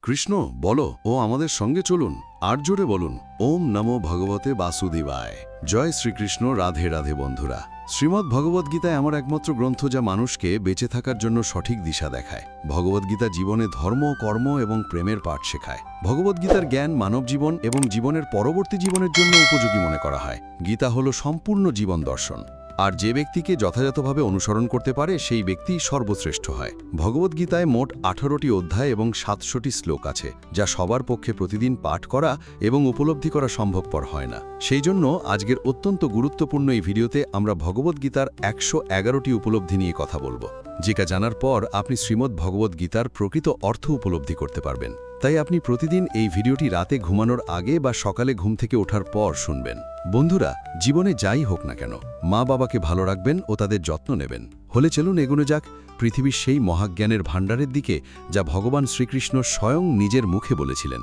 কৃষ্ণ বলো ও আমাদের সঙ্গে চলুন, আর জোরে বলুন, ওম নমো ভগবতে বাসুদেবায়। জয় শ্রীকৃষ্ণ। রাধে রাধে বন্ধুরা। শ্রীমদ্ ভগবদ্গীতা এমন একমাত্র গ্রন্থ যা মানুষকে বেঁচে থাকার জন্য সঠিক দিশা দেখায়। ভগবদ্গীতা জীবনে ধর্ম, কর্ম এবং প্রেমের পাঠ শেখায়। ভগবদ্গীতার জ্ঞান মানব জীবন এবং জীবনের পরবর্তী জীবনের জন্য উপযোগী মনে করা হয়। গীতা হল সম্পূর্ণ জীবন দর্শন, আর যে ব্যক্তিকে যথাযথভাবে অনুসরণ করতে পারে সেই ব্যক্তি সর্বশ্রেষ্ঠ হয়। ভগবদ্গীতায় মোট 18টি অধ্যায় এবং 700টি শ্লোক আছে, যা সবার পক্ষে প্রতিদিন পাঠ করা এবং উপলব্ধি করা সম্ভবপর হয় না। সেই জন্য আজকের অত্যন্ত গুরুত্বপূর্ণ এই ভিডিওতে আমরা ভগবদ্গীতার 111টি উপলব্ধি নিয়ে কথা বলবো, যেটা জানার পর আপনি শ্রীমদ্ ভগবদ্গীতার প্রকৃত অর্থ উপলব্ধি করতে পারবেন। তাই আপনি প্রতিদিন এই ভিডিওটি রাতে ঘুমানোর আগে বা সকালে ঘুম থেকে ওঠার পর শুনবেন। বন্ধুরা, জীবনে যাই হোক না কেন, মা বাবাকে ভালো রাখবেন ও তাদের যত্ন নেবেন। হলে চলুন এগোনো যাক পৃথিবীর সেই মহাজ্ঞানের ভাণ্ডারের দিকে, যা ভগবান শ্রীকৃষ্ণ স্বয়ং নিজের মুখে বলেছিলেন।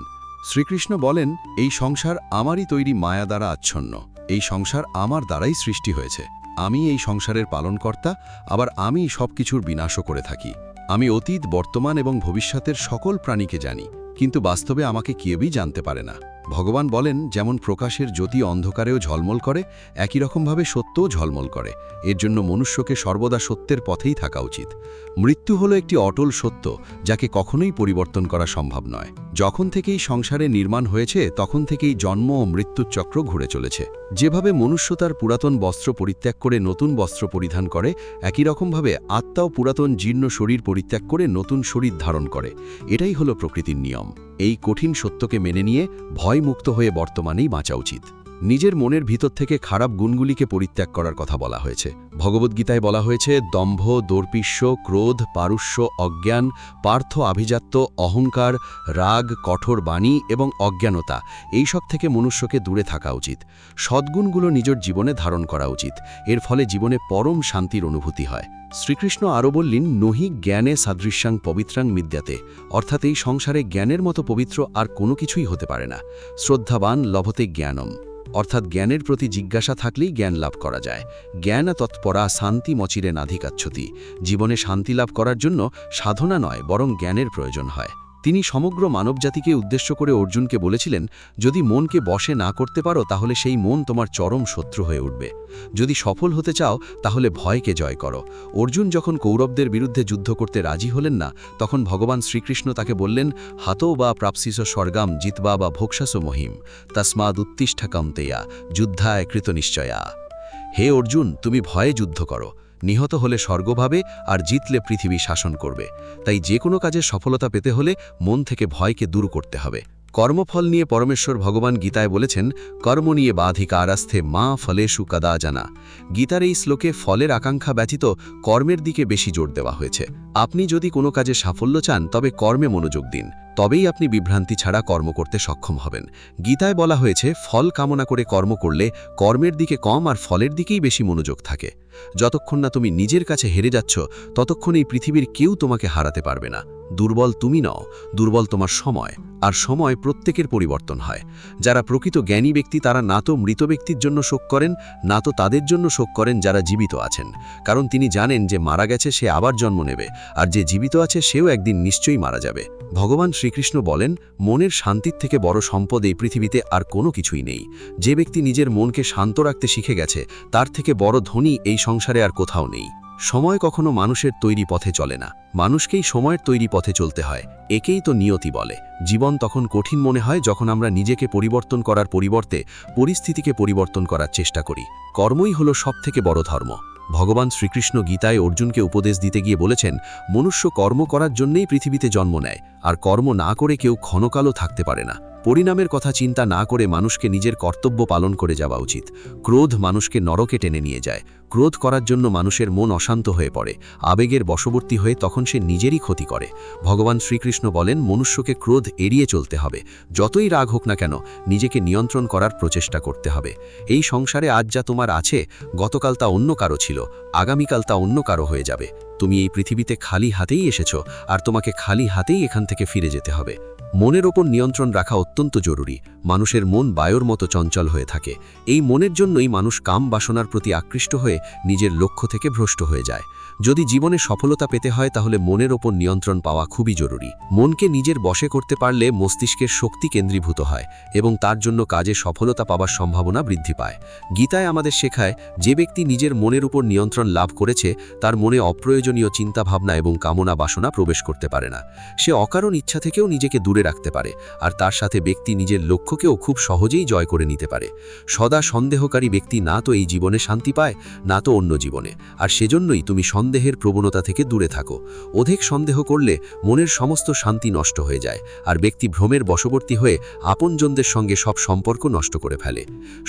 শ্রীকৃষ্ণ বলেন, এই সংসার আমারই তৈরি মায়া দ্বারা আচ্ছন্ন। এই সংসার আমার দ্বারাই সৃষ্টি হয়েছে। আমি এই সংসারের পালনকর্তা, আবার আমি সবকিছুর বিনাশও করে থাকি। আমি অতীত, বর্তমান এবং ভবিষ্যতের সকল প্রাণীকে জানি, কিন্তু বাস্তবে আমাকে কেউই জানতে পারে না। ভগবান বলেন, যেমন প্রকাশের জ্যোতি অন্ধকারেও ঝলমল করে, একই রকমভাবে সত্যও ঝলমল করে। এর জন্য মনুষ্যকে সর্বদা সত্যের পথেই থাকা উচিত। মৃত্যু হলো একটি অটল সত্য, যাকে কখনোই পরিবর্তন করা সম্ভব নয়। যখন থেকেই সংসারে নির্মাণ হয়েছে, তখন থেকেই জন্ম ও মৃত্যুর চক্র ঘুরে চলেছে। যেভাবে মনুষ্য তার পুরাতন বস্ত্র পরিত্যাগ করে নতুন বস্ত্র পরিধান করে, একই রকমভাবে আত্মাও পুরাতন জীর্ণ শরীর পরিত্যাগ করে নতুন শরীর ধারণ করে। এটাই হলো প্রকৃতির নিয়ম। এই কঠিন সত্যকে মেনে নিয়ে ভয়মুক্ত হয়ে বর্তমানেই বাঁচা উচিত। নিজের মনের ভিতর থেকে খারাপ গুণগুলিকে পরিত্যাগ করার কথা বলা হয়েছে। ভগবদ্গীতায় বলা হয়েছে, দম্ভ, দর্পিষ্য, ক্রোধ, পারুষ্য, অজ্ঞান, পার্থ, আভিজাত্য, অহংকার, রাগ, কঠোর বাণী এবং অজ্ঞানতা, এইসব থেকে মনুষ্যকে দূরে থাকা উচিত। সদ্গুণগুলো নিজের জীবনে ধারণ করা উচিত। এর ফলে জীবনে পরম শান্তির অনুভূতি হয়। শ্রীকৃষ্ণ আরও বললেন, নহি জ্ঞানে সাদৃশ্যাং পবিত্রাং মিদ্যাতে, অর্থাৎ এই সংসারে জ্ঞানের মতো পবিত্র আর কোনো কিছুই হতে পারে না। শ্রদ্ধাবান লভতে জ্ঞানম, অর্থাৎ জ্ঞানের প্রতি জিজ্ঞাসা থাকলেই জ্ঞান লাভ করা যায়। জ্ঞান তৎপরা শান্তি মচিরে নাধিকাচ্ছতি। জীবনে শান্তি লাভ করার জন্য সাধনা নয়, বরং জ্ঞানের প্রয়োজন হয়। তিনি সমগ্র মানবজাতিকে উদ্দেশ্য করে অর্জুনকে বলেছিলেন, যদি মনকে বশে না করতে পারো, তাহলে সেই মন তোমার চরম শত্রু হয়ে উঠবে। যদি সফল হতে চাও, তাহলে ভয়কে জয় করো। অর্জুন যখন কৌরবদের বিরুদ্ধে যুদ্ধ করতে রাজি হলেন না, তখন ভগবান শ্রীকৃষ্ণ তাকে বললেন, হাতো বা প্রাপসিস স্বর্গাম জিতবা বা ভোক্সাস মহিম তস্মাদ উত্তিষ্ঠা কান্তেয়া যুদ্ধায় কৃতনিশ্চয়া। হে অর্জুন, তুমি ভয়ে যুদ্ধ করো। নিহত হলে স্বর্গ পাবে, আর জিতলে পৃথিবী শাসন করবে। তাই যে কোনো কাজে সফলতা পেতে হলে মন থেকে ভয়কে দূর করতে হবে। কর্মফল নিয়ে পরমেশ্বর ভগবান গীতায় বলেছেন, কর্ম নিয়ে বাধিকারাস্থে মা ফলেষু কদা জানা। গীতার এই শ্লোকে ফলের আকাঙ্ক্ষা ব্যতীত কর্মের দিকে বেশি জোর দেওয়া হয়েছে। আপনি যদি কোনো কাজে সাফল্য চান, তবে কর্মে মনোযোগ দিন, তবেই আপনি বিভ্রান্তি ছাড়া কর্ম করতে সক্ষম হবেন। গীতায় বলা হয়েছে, ফল কামনা করে কর্ম করলে কর্মের দিকে কম আর ফলের দিকেই বেশি মনোযোগ থাকে। যতক্ষণ না তুমি নিজের কাছে হেরে যাচ্ছ, ততক্ষণ এই পৃথিবীর কেউ তোমাকে হারাতে পারবে না। দুর্বল তুমি নও, দুর্বল তোমার সময়, আর সময় প্রত্যেকের পরিবর্তন হয়। যারা প্রকৃত জ্ঞানী ব্যক্তি, তারা না তো মৃত ব্যক্তির জন্য শোক করেন, না তো তাদের জন্য শোক করেন যারা জীবিত আছেন। কারণ তিনি জানেন যে মারা গেছে সে আবার জন্ম নেবে, আর যে জীবিত আছে সেও একদিন নিশ্চয়ই মারা যাবে। ভগবান শ্রীকৃষ্ণ বলেন, মনের শান্তির থেকে বড় সম্পদ এই পৃথিবীতে আর কোনো কিছুই নেই। যে ব্যক্তি নিজের মনকে শান্ত রাখতে শিখে গেছে, তার থেকে বড় ধনী এই সংসারে আর কোথাও নেই। সময় কখনো মানুষের তৈরি পথে চলে না, মানুষকেই সময়ের তৈরি পথে চলতে হয়। একেই তো নিয়তি বলে। জীবন তখন কঠিন মনে হয় যখন আমরা নিজেকে পরিবর্তন করার পরিবর্তে পরিস্থিতিকে পরিবর্তন করার চেষ্টা করি। কর্মই হলো সবথেকে বড় ধর্ম। ভগবান শ্রীকৃষ্ণ গীতায় অর্জুনকে উপদেশ দিতে গিয়ে বলেছেন, মনুষ্য কর্ম করার জন্যই পৃথিবীতে জন্ম নেয়, আর কর্ম না করে কেউ ক্ষণকালও থাকতে পারে না। পরিণামের কথা চিন্তা না করে মানুষকে নিজের কর্তব্য পালন করে যাওয়া উচিত। ক্রোধ মানুষকে নরকে টেনে নিয়ে যায়। ক্রোধ করার জন্য মানুষের মন অশান্ত হয়ে পড়ে, আবেগের বশবর্তী হয়ে তখন সে নিজেরই ক্ষতি করে। ভগবান শ্রীকৃষ্ণ বলেন, মনুষ্যকে ক্রোধ এড়িয়ে চলতে হবে। যতই রাগ হোক না কেন, নিজেকে নিয়ন্ত্রণ করার প্রচেষ্টা করতে হবে। এই সংসারে আজ যা তোমার আছে, গতকাল তা অন্য কারো ছিল, আগামীকাল তা অন্য কারো হয়ে যাবে। তুমি এই পৃথিবীতে খালি হাতেই এসেছো, আর তোমাকে খালি হাতেই এখান থেকে ফিরে যেতে হবে। মনের ওপর নিয়ন্ত্রণ রাখা অত্যন্ত জরুরি। মানুষের মন বায়ুর মতো চঞ্চল হয়ে থাকে। এই মনের জন্যই মানুষ কাম বাসনার প্রতি আকৃষ্ট হয়ে নিজের লক্ষ্য থেকে ভ্রষ্ট হয়ে যায়। যদি জীবনে সফলতা পেতে হয় তাহলে মনের ওপর নিয়ন্ত্রণ পাওয়া খুবই জরুরি। মনকে নিজের বশে করতে পারলে মস্তিষ্কের শক্তি কেন্দ্রীভূত হয় এবং তার জন্য কাজে সফলতা পাওয়ার সম্ভাবনা বৃদ্ধি পায়। গীতায় আমাদের শেখায়, যে ব্যক্তি নিজের মনের উপর নিয়ন্ত্রণ লাভ করেছে তার মনে অপ্রয়োজনীয় চিন্তাভাবনা এবং কামনা বাসনা প্রবেশ করতে পারে না। সে অকারণ ইচ্ছা থেকেও নিজেকে দূরে রাখতে পারে, আর তার সাথে ব্যক্তি নিজের লক্ষ্যকেও খুব সহজেই জয় করে নিতে পারে। সদা সন্দেহকারী ব্যক্তি না তো এই জীবনে শান্তি পায়, না তো অন্য জীবনে। আর সেজন্যই তুমি সন্দেহের প্রবণতা থেকে দূরে থাকো। অধিক সন্দেহ করলে মনের সমস্ত শান্তি নষ্ট হয়ে যায়, আর ব্যক্তি ভ্রমের বশবর্তী হয়ে আপনজনদের সঙ্গে সব সম্পর্ক নষ্ট করে ফেলে।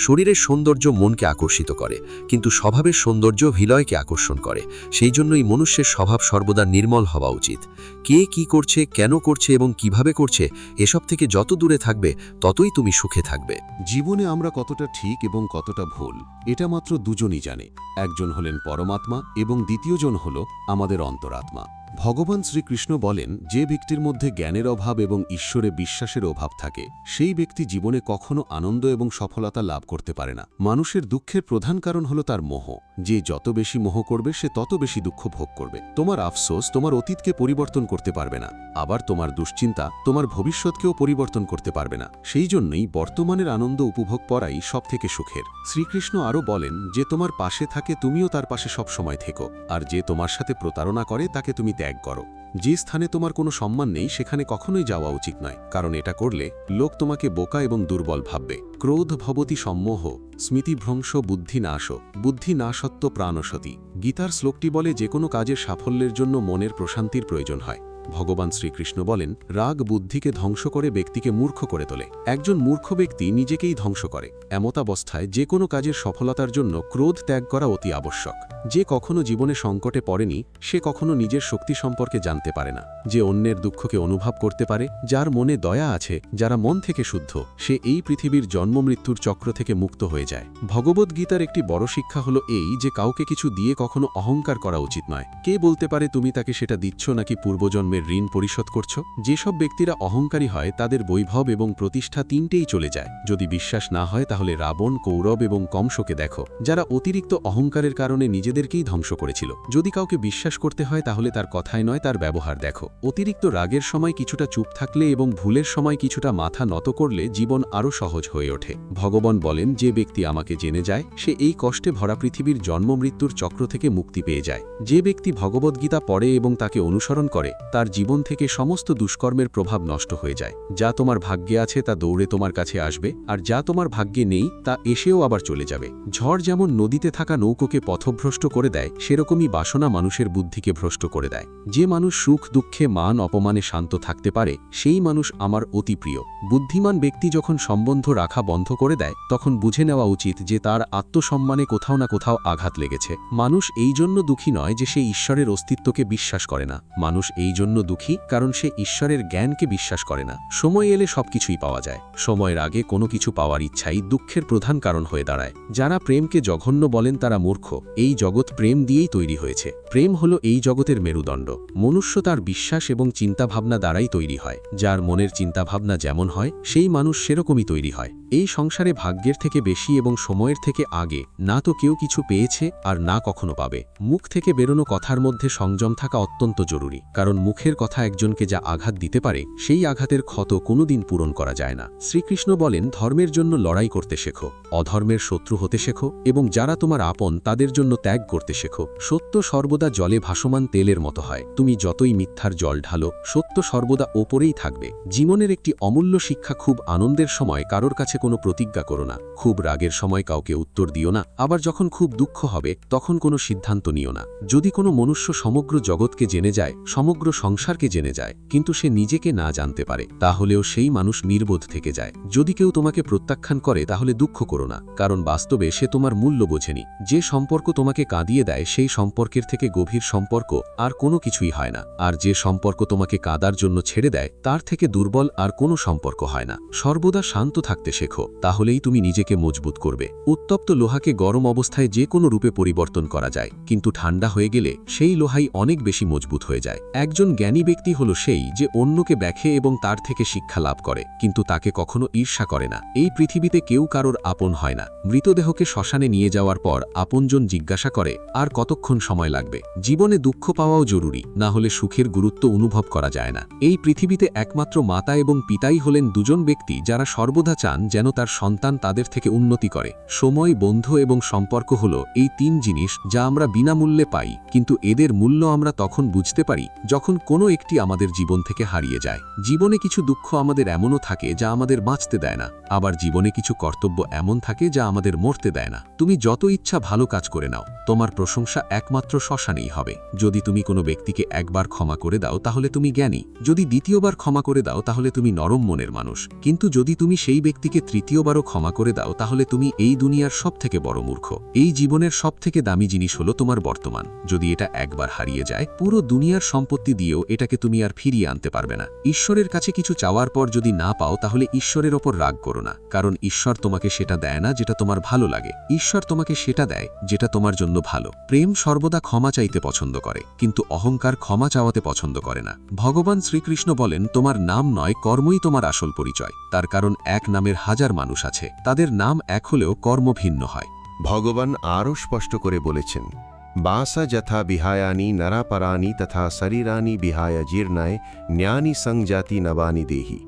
শরীরের সৌন্দর্য মনকে আকর্ষিত করে, কিন্তু স্বভাবের সৌন্দর্য হৃদয়কে আকর্ষণ করে। সেই জন্যই মনুষ্যের স্বভাব সর্বদা নির্মল হওয়া উচিত। কে কি করছে, কেন করছে এবং কিভাবে করছে, এসব থেকে যত দূরে থাকবে ততই তুমি সুখে থাকবে। জীবনে আমরা কতটা ঠিক এবং কতটা ভুল এটা মাত্র দুজনই জানে। একজন হলেন পরমাত্মা এবং দ্বিতীয়জন হল আমাদের অন্তরাত্মা। ভগবান শ্রীকৃষ্ণ বলেন, যে ব্যক্তির মধ্যে জ্ঞানের অভাব এবং ঈশ্বরে বিশ্বাসের অভাব থাকে সেই ব্যক্তি জীবনে কখনো আনন্দ এবং সফলতা লাভ করতে পারে না। মানুষের দুঃখের প্রধান কারণ হল তার মোহ। যে যত বেশি মোহ করবে সে তত বেশি দুঃখ ভোগ করবে। তোমার আফসোস তোমার অতীতকে পরিবর্তন করতে পারবে না, আবার তোমার দুশ্চিন্তা তোমার ভবিষ্যৎকেও পরিবর্তন করতে পারবে না। সেই জন্যই বর্তমানের আনন্দ উপভোগ করাই সবথেকে সুখের। শ্রীকৃষ্ণ আরও বলেন, যে তোমার পাশে থাকে তুমিও তার পাশে সব সময় থেকো, আর যে তোমার সাথে প্রতারণা করে তাকে তুমি ত্যাগ করো। যে স্থানে তোমার কোনো সম্মান নেই সেখানে কখনোই যাওয়া উচিত নয়, কারণ এটা করলে লোক তোমাকে বোকা এবং দুর্বল ভাববে। ক্রোধ ভবতি সম্মোহ স্মৃতিভ্রংশ বুদ্ধিনাশ, বুদ্ধিনাশত্ব প্রাণসতি। গীতার শ্লোকটি বলে, যে কোনো কাজের সাফল্যের জন্য মনের প্রশান্তির প্রয়োজন হয়। ভগবান শ্রীকৃষ্ণ বলেন, রাগ বুদ্ধিকে ধ্বংস করে ব্যক্তিকে মূর্খ করে তোলে। একজন মূর্খ ব্যক্তি নিজেকেই ধ্বংস করে। এমতাবস্থায় যে কোনো কাজের সফলতার জন্য ক্রোধ ত্যাগ করা অতি আবশ্যক। যে কখনো জীবনে সংকটে পড়েনি সে কখনো নিজের শক্তি সম্পর্কে জানতে পারে না। যে অন্যের দুঃখকে অনুভব করতে পারে, যার মনে দয়া আছে, যারা মন থেকে শুদ্ধ, সে এই পৃথিবীর জন্ম মৃত্যুর চক্র থেকে মুক্ত হয়ে যায়। ভগবদ্গীতার একটি বড় শিক্ষা হলো এই, যে কাউকে কিছু দিয়ে কখনো অহংকার করা উচিত নয়। কে বলতে পারে তুমি তাকে সেটা দিচ্ছ নাকি পূর্বজন্মের ঋণ পরিশোধ করছো? যেসব ব্যক্তিরা অহংকারী হয় তাদের বৈভব এবং প্রতিষ্ঠা তিনটেই চলে যায়। যদি বিশ্বাস না হয় তাহলে রাবণ, কৌরব এবং কংসকে দেখো, যারা অতিরিক্ত অহংকারের কারণে নিজেদেরকেই ধ্বংস করেছিল। যদি কাউকে বিশ্বাস করতে হয় তাহলে তার কথায় নয় তার ব্যবহার দেখো। অতিরিক্ত রাগের সময় কিছুটা চুপ থাকলে এবং ভুলের সময় কিছুটা মাথা নত করলে জীবন আরও সহজ হয়ে ওঠে। ভগবান বলেন, যে ব্যক্তি আমাকে জেনে যায় সে এই কষ্টে ভরা পৃথিবীর জন্ম মৃত্যুর চক্র থেকে মুক্তি পেয়ে যায়। যে ব্যক্তি ভগবদ্গীতা পড়ে এবং তাকে অনুসরণ করে তার জীবন থেকে সমস্ত দুষ্কর্মের প্রভাব নষ্ট হয়ে যায়। যা তোমার ভাগ্যে আছে তা দৌড়ে তোমার কাছে আসবে, আর যা তোমার ভাগ্যে নেই তা এসেও আবার চলে যাবে। ঝড় যেমন নদীতে থাকা নৌকোকে পথভ্রষ্ট করে দেয়, সেরকমই বাসনা মানুষের বুদ্ধিকে ভ্রষ্ট করে দেয়। যে মানুষ সুখ দুঃখে মান অপমানে শান্ত থাকতে পারে সেই মানুষ আমার অতি প্রিয়। বুদ্ধিমান ব্যক্তি যখন সম্বন্ধ রাখা বন্ধ করে দেয় তখন বুঝে নেওয়া উচিত যে তার আত্মসম্মানে কোথাও না কোথাও আঘাত লেগেছে। মানুষ এই জন্য দুঃখী নয় যে সে ঈশ্বরের অস্তিত্বকে বিশ্বাস করে না। মানুষ এই জন্য দুঃখী কারণ সে ঈশ্বরের জ্ঞানকে বিশ্বাস করে না। সময় এলে সবকিছুই পাওয়া যায়, সময়ের আগে কোনো কিছু পাওয়ার ইচ্ছাই দুঃখের প্রধান কারণ হয়ে দাঁড়ায়। যারা প্রেমকে জঘন্য বলেন তারা মূর্খ। এই জগৎ প্রেম দিয়েই তৈরি হয়েছে। প্রেম হলো এই জগতের মেরুদণ্ড। মনুষ্য তার বিশ্বাস এবং চিন্তাভাবনা দ্বারাই তৈরি হয়। যার মনের চিন্তাভাবনা যেমন হয় সেই মানুষ সেরকমই তৈরি হয়। এই সংসারে ভাগ্যের থেকে বেশি এবং সময়ের থেকে আগে না তো কেউ কিছু পেয়েছে আর না কখনো পাবে। মুখ থেকে বেরোনো কথার মধ্যে সংযম থাকা অত্যন্ত জরুরি, কারণ মুখের কথা একজনকে যা আঘাত দিতে পারে সেই আঘাতের ক্ষত কোনোদিন পূরণ করা যায় না। শ্রীকৃষ্ণ বলেন, ধর্মের জন্য লড়াই করতে শেখো, অধর্মের শত্রু হতে শেখো এবং যারা তোমার আপন তাদের জন্য ত্যাগ করতে শেখো। সত্য সর্বদা জলে ভাসমান তেলের মতো হয়। তুমি যতই মিথ্যার জল ঢালো সত্য সর্বদা ওপরেই থাকবে। জীবনের একটি অমূল্য শিক্ষা, খুব আনন্দের সময় কারোর কাছে কোনো প্রতিজ্ঞা করো না, খুব রাগের সময় কাউকে উত্তর দিও না, আবার যখন খুব দুঃখ হবে তখন কোনো সিদ্ধান্ত নিও না। যদি কোনো মনুষ্য সমগ্র জগৎকে জেনে যায়, সমগ্র সংসারকে জেনে যায়, কিন্তু সে নিজেকে না জানতে পারে, তাহলেও সেই মানুষ নির্বোধ থেকে যায়। যদি কেউ তোমাকে প্রত্যাখ্যান করে তাহলে দুঃখ করো না, কারণ বাস্তবে সে তোমার মূল্য বোঝেনি। যে সম্পর্ক তোমাকে কাঁদিয়ে দেয় সেই সম্পর্কের থেকে গভীর সম্পর্ক আর কোনো কিছুই হয় না, আর যে সম্পর্ক তোমাকে কাঁদার জন্য ছেড়ে দেয় তার থেকে দুর্বল আর কোনো সম্পর্ক হয় না। সর্বদা শান্ত থাকতে শেখো, তাহলেই তুমি নিজেকে মজবুত করবে। উত্তপ্ত লোহাকে গরম অবস্থায় যে কোনো রূপে পরিবর্তন করা যায়, কিন্তু ঠান্ডা হয়ে গেলে সেই লোহাই অনেক বেশি মজবুত হয়ে যায়। একজন জ্ঞানী ব্যক্তি হল সেই যে অন্যকে দেখে এবং তার থেকে শিক্ষা লাভ করে, কিন্তু তাকে কখনো ঈর্ষা করে না। এই পৃথিবীতে কেউ কারোর আপন হয় না। মৃতদেহকে শ্মশানে নিয়ে যাওয়ার পর আপনজন জিজ্ঞাসা করে, আর কতক্ষণ সময় লাগবে? জীবনে দুঃখ পাওয়াও জরুরি, না হলে সুখের গুরুত্ব অনুভব করা যায় না। এই পৃথিবীতে একমাত্র মাতা এবং পিতাই হলেন দুজন ব্যক্তি যারা সর্বদা চান যেন তার সন্তান তাদের থেকে উন্নতি করে। সময়, বন্ধু এবং সম্পর্ক হল এই তিন জিনিস যা আমরা বিনামূল্যে পাই, কিন্তু এদের মূল্য আমরা তখন বুঝতে পারি যখন কোনো একটি আমাদের জীবন থেকে হারিয়ে যায়। জীবনে কিছু দুঃখ আমাদের এমনও থাকে যা আমাদের বাঁচতে দেয় না, আবার জীবনে কিছু কর্তব্য এমন থাকে যা আমাদের মরতে দেয় না। তুমি যত ইচ্ছা ভালো কাজ করে নাও, তোমার প্রশংসা একমাত্র শ্মশানেই হবে। যদি তুমি কোনো ব্যক্তিকে একবার ক্ষমা করে দাও তাহলে তুমি জ্ঞানী, যদি দ্বিতীয়বার ক্ষমা করে দাও তাহলে তুমি নরম মনের মানুষ, কিন্তু যদি তুমি সেই ব্যক্তিকে তৃতীয়বারও ক্ষমা করে দাও তাহলে তুমি এই দুনিয়ার সবথেকে বড় মূর্খ। এই জীবনের সবথেকে দামি জিনিস হলো তোমার বর্তমান। যদি এটা একবার হারিয়ে যায়, পুরো দুনিয়ার সম্পত্তি দিয়েও এটাকে তুমি আর ফিরিয়ে আনতে পারবে না। ঈশ্বরের কাছে কিছু চাওয়ার পর যদি না পাও তাহলে ঈশ্বরের ওপর রাগ করো না, কারণ ঈশ্বর তোমাকে সেটা দেয় না যেটা তোমার ভালো লাগে। ঈশ্বর তোমাকে সেটা দেয় যেটা তোমার জন্য ভালো। প্রেম সর্বদা ক্ষমা চাইতে পছন্দ করে, কিন্তু অহংকার ক্ষমা চাওয়াতে পছন্দ করে না। ভগবান শ্রীকৃষ্ণ বলেন, তোমার নাম নয়, কর্মই তোমার আসল পরিচয়। তার কারণ এক নামের হাজার মানুষ আছে, তাদের নাম এক হলেও কর্ম ভিন্ন হয়। ভগবান আরও স্পষ্ট করে বলেছেন, বাসা যথা বিহায়ানি নরাপরানি তথা শরীরানি বিহায়া জীর্ণায় জ্ঞানী সংজাতি নবানি দেহি।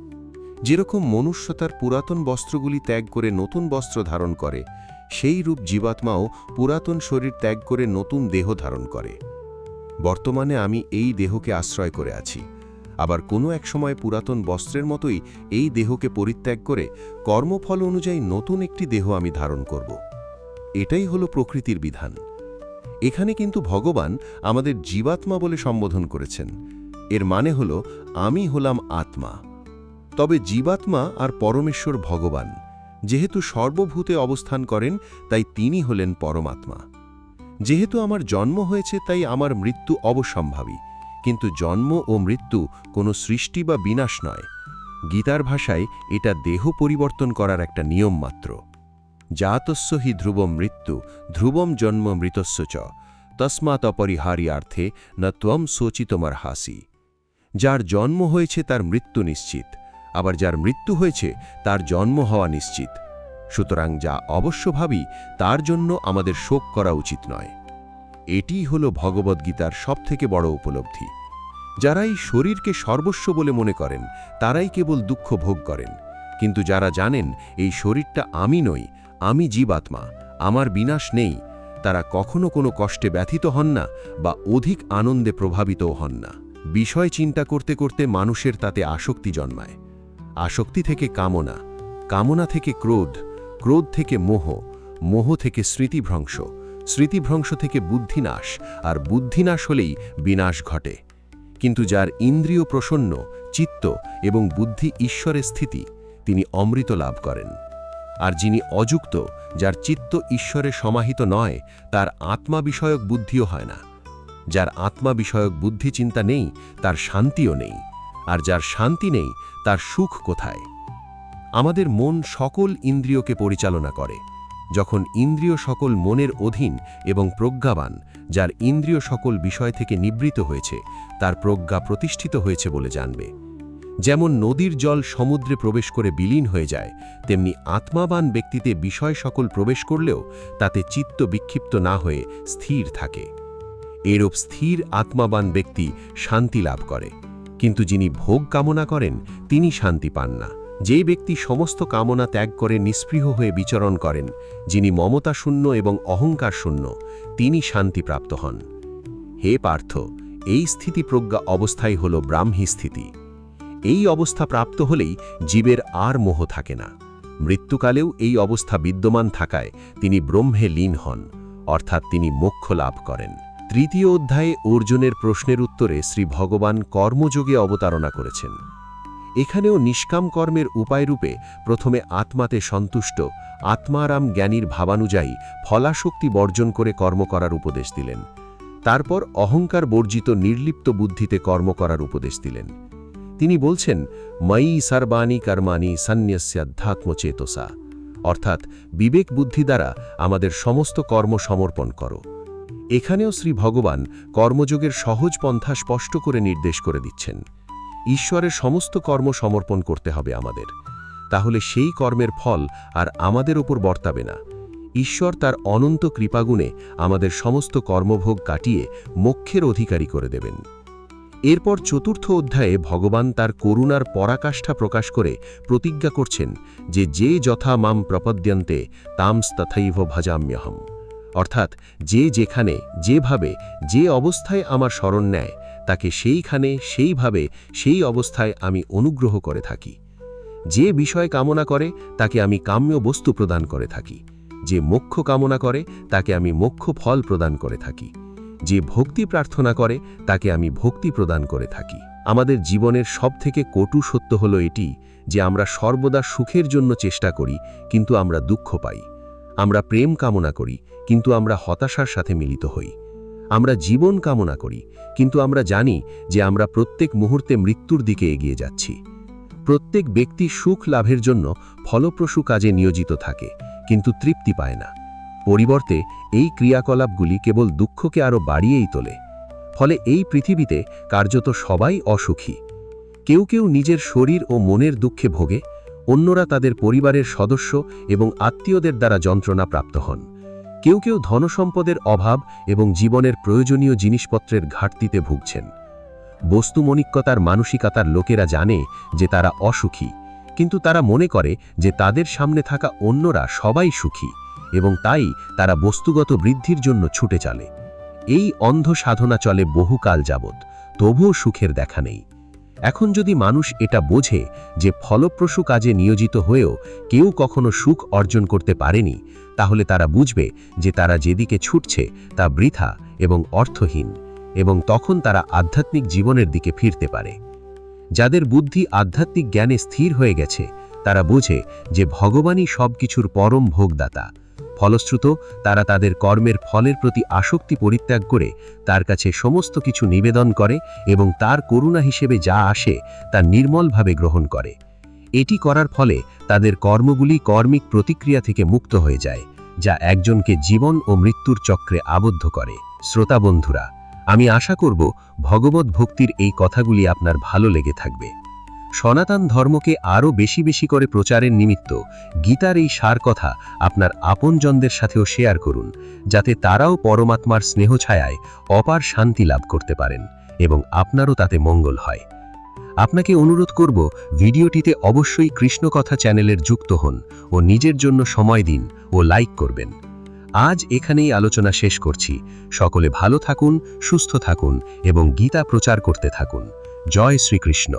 যেরকম মনুষ্য তার পুরাতন বস্ত্রগুলি ত্যাগ করে নতুন বস্ত্র ধারণ করে, সেই রূপ জীবাত্মাও পুরাতন শরীর ত্যাগ করে নতুন দেহ ধারণ করে। বর্তমানে আমি এই দেহকে আশ্রয় করে আছি, আবার কোনো এক সময় পুরাতন বস্ত্রের মতোই এই দেহকে পরিত্যাগ করে কর্মফল অনুযায়ী নতুন একটি দেহ আমি ধারণ করব। এটাই হলো প্রকৃতির বিধান। এখানে কিন্তু ভগবান আমাদের জীবাত্মা বলে সম্বোধন করেছেন। এর মানে হলো আমি হলাম আত্মা। তবে জীবাত্মা আর পরমেশ্বর ভগবান যেহেতু সর্বভূতে অবস্থান করেন, তাই তিনি হলেন পরমাত্মা। যেহেতু আমার জন্ম হয়েছে তাই আমার মৃত্যু অবশ্যম্ভাবী, কিন্তু জন্ম ও মৃত্যু কোনো সৃষ্টি বা বিনাশ নয়। গীতার ভাষায় এটা দেহ পরিবর্তন করার একটা নিয়ম মাত্র। জাতস্য হি ধ্রুবম মৃত্যু ধ্রুবম জন্ম মৃতস্য চ তস্মাৎ অপরিহার্যার্থে ন ত্বম শোচিতমর্হাসি। যার জন্ম হয়েছে তার মৃত্যু নিশ্চিত, আবার যার মৃত্যু হয়েছে তার জন্ম হওয়া নিশ্চিত। সুতরাং যা অবশ্যভাবী তার জন্য আমাদের শোক করা উচিত নয়। এটিই হল ভগবদ্গীতার সবথেকে বড় উপলব্ধি। যারা এই শরীরকে সর্বস্ব বলে মনে করেন তারাই কেবল দুঃখ ভোগ করেন, কিন্তু যারা জানেন এই শরীরটা আমি নই, আমি জীবাত্মা, আমার বিনাশ নেই, তারা কখনো কোনো কষ্টে ব্যথিত হন না বা অধিক আনন্দে প্রভাবিতও হন না। বিষয় চিন্তা করতে করতে মানুষের তাতে আসক্তি জন্মায়। আসক্তি থেকে কামনা, কামনা থেকে ক্রোধ, ক্রোধ থেকে মোহ, মোহ থেকে স্মৃতিভ্রংশ, স্মৃতিভ্রংশ থেকে বুদ্ধিনাশ, আর বুদ্ধিনাশ হলেই বিনাশ ঘটে। কিন্তু যার ইন্দ্রিয় প্রসন্ন, চিত্ত এবং বুদ্ধি ঈশ্বরে স্থিতি, তিনি অমৃত লাভ করেন। আর যিনি অযুক্ত, যার চিত্ত ঈশ্বরে সমাহিত নয়, তার আত্মা বিষয়ক বুদ্ধিও হয় না। যার আত্মা বিষয়ক বুদ্ধি চিন্তা নেই, তার শান্তিও নেই। আর যার শান্তি নেই, তার সুখ কোথায়? আমাদের মন সকল ইন্দ্রিয়কে পরিচালনা করে। যখন ইন্দ্রিয় সকল মনের অধীন এবং প্রজ্ঞাবান, যার ইন্দ্রিয় সকল বিষয় থেকে নিবৃত হয়েছে, তার প্রজ্ঞা প্রতিষ্ঠিত হয়েছে বলে জানবে। যেমন নদীর জল সমুদ্রে প্রবেশ করে বিলীন হয়ে যায়, তেমনি আত্মাবান ব্যক্তিতে বিষয় সকল প্রবেশ করলেও তাতে চিত্ত বিক্ষিপ্ত না হয়ে স্থির থাকে। এরূপ স্থির আত্মাবান ব্যক্তি শান্তি লাভ করে, কিন্তু যিনি ভোগ কামনা করেন তিনি শান্তি পান না। যে ব্যক্তি সমস্ত কামনা ত্যাগ করে নিস্পৃহ হয়ে বিচরণ করেন, যিনি মমতা শূন্য এবং অহংকার শূন্য, তিনি শান্তিপ্রাপ্ত হন। হে পার্থ, এই স্থিতি প্রজ্ঞা অবস্থাই হল ব্রাহ্মী স্থিতি। এই অবস্থা প্রাপ্ত হলেই জীবের আর মোহ থাকে না। মৃত্যুকালেও এই অবস্থা বিদ্যমান থাকায় তিনি ব্রহ্মে লীন হন, অর্থাৎ তিনি মোক্ষ লাভ করেন। তৃতীয় অধ্যায়ে অর্জুনের প্রশ্নের উত্তরে শ্রী ভগবান কর্মযোগে অবতারণা করেছেন। এখানেও নিষ্কাম কর্মের উপায়রূপে প্রথমে আত্মাতে সন্তুষ্ট, আত্মারাম জ্ঞানীর ভাবানুযায়ী ফলাশক্তি বর্জন করে কর্ম করার উপদেশ দিলেন। তারপর অহংকার বর্জিত নির্লিপ্ত বুদ্ধিতে কর্ম করার উপদেশ দিলেন। তিনি বলছেন, ময়ি সর্বাণি কর্মাণি সন্ন্যস্যাধ্যাত্মচেতসা, অর্থাৎ বিবেক বুদ্ধি দ্বারা আমাদের সমস্ত কর্ম সমর্পণ করো। এখানেও শ্রী ভগবান কর্মযোগের সহজ পন্থা স্পষ্ট করে নির্দেশ করে দিচ্ছেন। ঈশ্বরের সমস্ত কর্ম সমর্পণ করতে হবে আমাদের, তাহলে সেই কর্মের ফল আর আমাদের ওপর বর্তাবে না। ঈশ্বর তার অনন্ত কৃপাগুণে আমাদের সমস্ত কর্মভোগ কাটিয়ে মোক্ষের অধিকারী করে দেবেন। এরপর চতুর্থ অধ্যায়ে ভগবান তার করুণার পরাকাষ্ঠা প্রকাশ করে প্রতিজ্ঞা করছেন যে যে যথা মাম প্রপদ্যন্তে তামস্তথৈব ভজাম্যহম, অর্থাৎ যে যেখানে, যেভাবে, যে অবস্থায় আমার শরণ নেয় তাকে সেইখানে, সেইভাবে, সেই অবস্থায় আমি অনুগ্রহ করে থাকি। যে বিষয় কামনা করে তাকে আমি কাম্য বস্তু প্রদান করে থাকি। যে মোক্ষ কামনা করে তাকে আমি মোক্ষ ফল প্রদান করে থাকি। যে ভক্তি প্রার্থনা করে তাকে আমি ভক্তি প্রদান করে থাকি। আমাদের জীবনের সবথেকে কটু সত্য হলো এটি যে আমরা সর্বদা সুখের জন্য চেষ্টা করি, কিন্তু আমরা দুঃখ পাই। আমরা প্রেম কামনা করি, কিন্তু আমরা হতাশার সাথে মিলিত হই। আমরা জীবন কামনা করি, কিন্তু আমরা জানি যে আমরা প্রত্যেক মুহূর্তে মৃত্যুর দিকে এগিয়ে যাচ্ছি। প্রত্যেক ব্যক্তি সুখ লাভের জন্য ফলপ্রসূ কাজে নিয়োজিত থাকে, কিন্তু তৃপ্তি পায় না। পরিবর্তে এই ক্রিয়াকলাপগুলি কেবল দুঃখকে আরও বাড়িয়েই তোলে। ফলে এই পৃথিবীতে কার্যত সবাই অসুখী। কেউ কেউ নিজের শরীর ও মনের দুঃখে ভোগে, অন্যরা তাদের পরিবারের সদস্য এবং আত্মীয়দের দ্বারা যন্ত্রণা প্রাপ্ত হন। কেউ কেউ ধনসম্পদের অভাব এবং জীবনের প্রয়োজনীয় জিনিসপত্রের ঘাটতিতে ভুগছেন। বস্তুমনিকতার মানসিকতার লোকেরা জানে যে তারা অসুখী, কিন্তু তারা মনে করে যে তাদের সামনে থাকা অন্যরা সবাই সুখী, এবং তাই তারা বস্তুগত বৃদ্ধির জন্য ছুটে চলে। এই অন্ধ সাধনা চলে বহুকাল যাবৎ, তবুও সুখের দেখা নেই। এখন যদি মানুষ এটা বোঝে যে ফলপ্রসূ কাজে নিয়োজিত হয়েও কেউ কখনো সুখ অর্জন করতে পারেনি, তাহলে তারা বুঝবে যে তারা যেদিকে ছুটছে তা বৃথা এবং অর্থহীন, এবং তখন তারা আধ্যাত্মিক জীবনের দিকে ফিরতে পারে। যাদের বুদ্ধি আধ্যাত্মিক জ্ঞানে স্থির হয়ে গেছে তারা বোঝে যে ভগবানই সবকিছুর পরম ভোগদাতা। ফলশ্রুত তারা তাদের কর্মের ফলের প্রতি আসক্তি পরিত্যাগ করে তার কাছে সমস্ত কিছু নিবেদন করে এবং তার করুণা হিসেবে যা আসে তা নির্মলভাবে গ্রহণ করে। এটি করার ফলে তাদের কর্মগুলি কর্মিক প্রতিক্রিয়া থেকে মুক্ত হয়ে যায়, যা একজনকে জীবন ও মৃত্যুর চক্রে আবদ্ধ করে। শ্রোতা বন্ধুরা, আমি আশা করব ভগবত ভক্তির এই কথাগুলি আপনার ভালো লেগে থাকবে। সনাতন ধর্মকে আরও বেশি বেশি করে প্রচারের নিমিত্ত গীতার এই সার কথা আপনার আপনজনদের সাথেও শেয়ার করুন, যাতে তারাও পরমাত্মার স্নেহছায়ায় অপার শান্তি লাভ করতে পারেন এবং আপনারও তাতে মঙ্গল হয়। আপনাকে অনুরোধ করব ভিডিওটিতে অবশ্যই কৃষ্ণকথা চ্যানেলের যুক্ত হন ও নিজের জন্য সময় দিন ও লাইক করবেন। আজ এখানেই আলোচনা শেষ করছি। সকলে ভালো থাকুন, সুস্থ থাকুন এবং গীতা প্রচার করতে থাকুন। জয় শ্রীকৃষ্ণ।